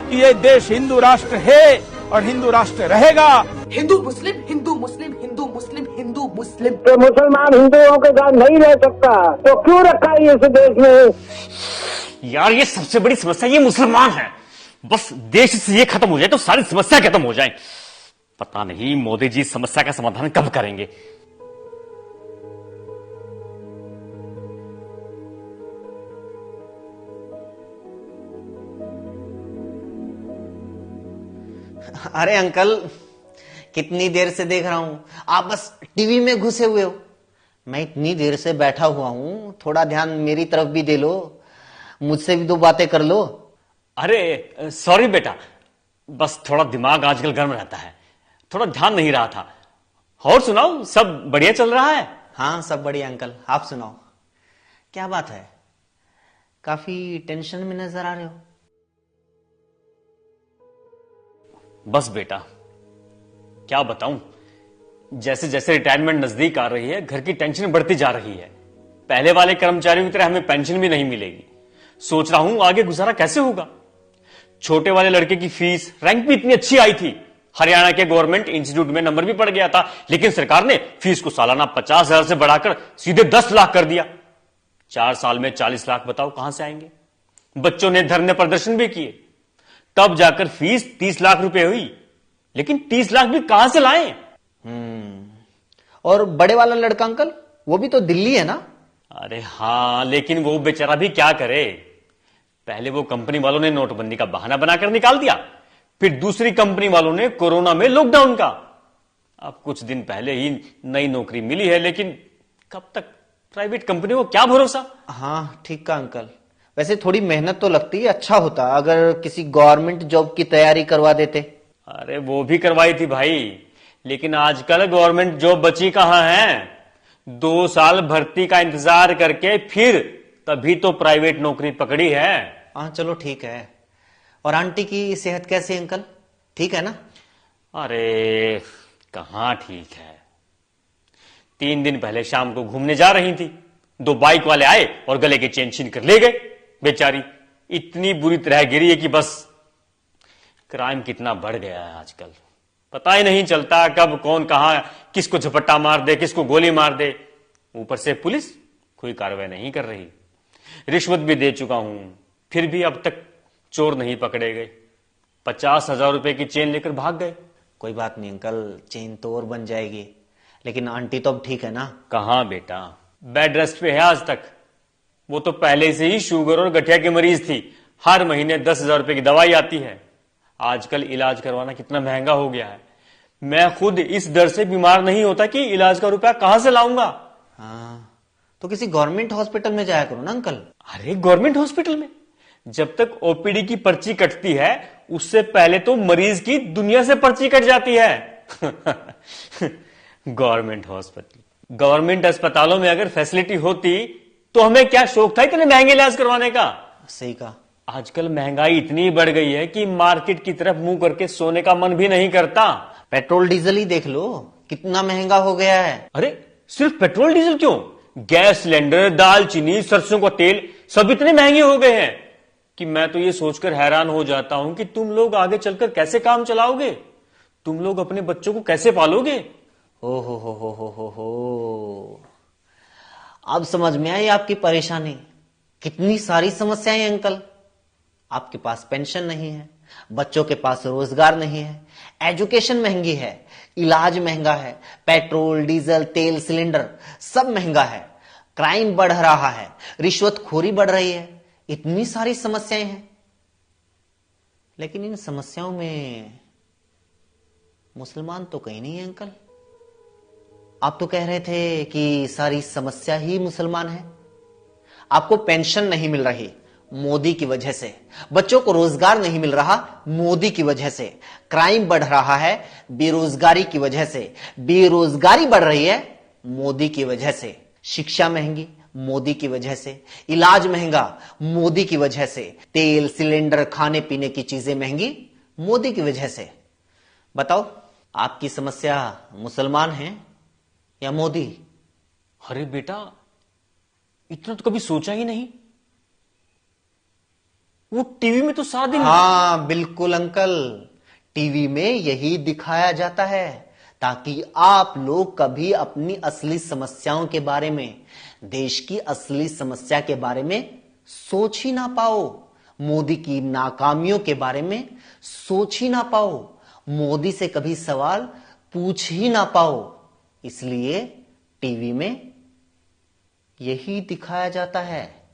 कि ये देश हिंदू राष्ट्र है और हिंदू राष्ट्र रहेगा। हिंदू मुस्लिम हिंदू मुस्लिम हिंदू मुस्लिम हिंदू मुस्लिम। तो मुसलमान हिंदुओं के साथ नहीं रह सकता तो क्यों रखा है इस देश में? यार ये सबसे बड़ी समस्या ये मुसलमान है। बस देश से ये खत्म हो जाए तो सारी समस्या खत्म हो जाए। पता नहीं मोदी जी इस समस्या का समाधान कब करेंगे। अरे अंकल, कितनी देर से देख रहा हूं आप बस टीवी में घुसे हुए हो। मैं इतनी देर से बैठा हुआ हूं, थोड़ा ध्यान मेरी तरफ भी दे लो, मुझसे भी दो बातें कर लो। अरे सॉरी बेटा, बस थोड़ा दिमाग आजकल गर्म रहता है, थोड़ा ध्यान नहीं रहा था। और सुनाओ, सब बढ़िया चल रहा है? हाँ सब बढ़िया अंकल, आप सुनाओ क्या बात है? काफी टेंशन में नजर आ रहे हो। बस बेटा क्या बताऊं, जैसे जैसे रिटायरमेंट नजदीक आ रही है घर की टेंशन बढ़ती जा रही है। पहले वाले कर्मचारियों की तरह हमें पेंशन भी नहीं मिलेगी। सोच रहा हूं आगे गुजारा कैसे होगा। छोटे वाले लड़के की फीस, रैंक भी इतनी अच्छी आई थी, हरियाणा के गवर्नमेंट इंस्टीट्यूट में नंबर भी पड़ गया था, लेकिन सरकार ने फीस को सालाना 50,000 से बढ़ाकर सीधे 10 लाख कर दिया। 4 साल में 40 लाख बताओ कहां से आएंगे। बच्चों ने धरने प्रदर्शन भी किए, तब जाकर फीस 30 लाख रुपए हुई, लेकिन 30 लाख भी कहां से लाएं? और बड़े वाला लड़का अंकल, वो भी तो दिल्ली है ना? अरे हां, लेकिन वो बेचारा भी क्या करे। पहले वो कंपनी वालों ने नोटबंदी का बहाना बनाकर निकाल दिया, फिर दूसरी कंपनी वालों ने कोरोना में लॉकडाउन का। अब कुछ दिन पहले ही नई नौकरी मिली है, लेकिन कब तक प्राइवेट कंपनी को क्या भरोसा। हाँ ठीक का अंकल, वैसे थोड़ी मेहनत तो लगती है, अच्छा होता अगर किसी गवर्नमेंट जॉब की तैयारी करवा देते। अरे वो भी करवाई थी भाई, लेकिन आजकल गवर्नमेंट जॉब बची कहां है। 2 साल भर्ती का इंतजार करके फिर तभी तो प्राइवेट नौकरी पकड़ी है। हाँ चलो ठीक है। और आंटी की सेहत कैसी है अंकल, ठीक है ना? अरे कहां ठीक है। 3 दिन पहले शाम को घूमने जा रही थी, 2 बाइक वाले आए और गले की चेन छीन कर ले गए। बेचारी इतनी बुरी तरह गिरी है कि बस। क्राइम कितना बढ़ गया है आजकल, पता ही नहीं चलता कब कौन कहां किसको झपट्टा मार दे, किसको गोली मार दे। ऊपर से पुलिस कोई कार्रवाई नहीं कर रही। रिश्वत भी दे चुका हूं, फिर भी अब तक चोर नहीं पकड़े गए। 50,000 रुपए की चेन लेकर भाग गए। कोई बात नहीं अंकल, चेन तो और बन जाएगी, लेकिन आंटी तो अब ठीक है ना? कहां बेटा, बेड रेस्ट पे है आज तक। वो तो पहले से ही शुगर और गठिया की मरीज थी, हर महीने 10,000 रुपए की दवाई आती है। आजकल इलाज करवाना कितना महंगा हो गया है। मैं खुद इस डर से बीमार नहीं होता कि इलाज का रुपया कहां से लाऊंगा। हाँ तो किसी गवर्नमेंट हॉस्पिटल में जाया करो ना अंकल। अरे गवर्नमेंट हॉस्पिटल में जब तक ओपीडी की पर्ची कटती है, उससे पहले तो मरीज की दुनिया से पर्ची कट जाती है। गवर्नमेंट हॉस्पिटल, गवर्नमेंट अस्पतालों में अगर फैसिलिटी होती तो हमें क्या शौक था इतने महंगे इलाज करवाने का। सही कहा। आजकल महंगाई इतनी बढ़ गई है कि मार्केट की तरफ मुंह करके सोने का मन भी नहीं करता। पेट्रोल डीजल ही देख लो, कितना महंगा हो गया है। अरे सिर्फ पेट्रोल डीजल क्यों, गैस सिलेंडर, दाल चीनी, सरसों का तेल सब इतने महंगे हो गए हैं कि मैं तो ये सोचकर हैरान हो जाता हूं कि तुम लोग आगे चलकर कैसे काम चलाओगे, तुम लोग अपने बच्चों को कैसे पालोगे। ओ हो। अब समझ में आई आपकी परेशानी। कितनी सारी समस्याएं हैं अंकल। आपके पास पेंशन नहीं है, बच्चों के पास रोजगार नहीं है, एजुकेशन महंगी है, इलाज महंगा है, पेट्रोल डीजल तेल सिलेंडर सब महंगा है, क्राइम बढ़ रहा है, रिश्वतखोरी बढ़ रही है, इतनी सारी समस्याएं हैं। लेकिन इन समस्याओं में मुसलमान तो कहीं नहीं है अंकल। आप तो कह रहे थे कि सारी समस्या ही मुसलमान है। आपको पेंशन नहीं मिल रही मोदी की वजह से, बच्चों को रोजगार नहीं मिल रहा मोदी की वजह से, क्राइम बढ़ रहा है बेरोजगारी की वजह से, बेरोजगारी बढ़ रही है मोदी की वजह से, शिक्षा महंगी मोदी की वजह से, इलाज महंगा मोदी की वजह से, तेल सिलेंडर खाने पीने की चीजें महंगी मोदी की वजह से। बताओ आपकी समस्या मुसलमान है या मोदी? अरे बेटा इतना तो कभी सोचा ही नहीं। वो टीवी में तो सारा दिन। हाँ बिल्कुल अंकल, टीवी में यही दिखाया जाता है ताकि आप लोग कभी अपनी असली समस्याओं के बारे में, देश की असली समस्या के बारे में सोच ही ना पाओ, मोदी की नाकामियों के बारे में सोच ही ना पाओ, मोदी से कभी सवाल पूछ ही ना पाओ। इसलिए टीवी में यही दिखाया जाता है।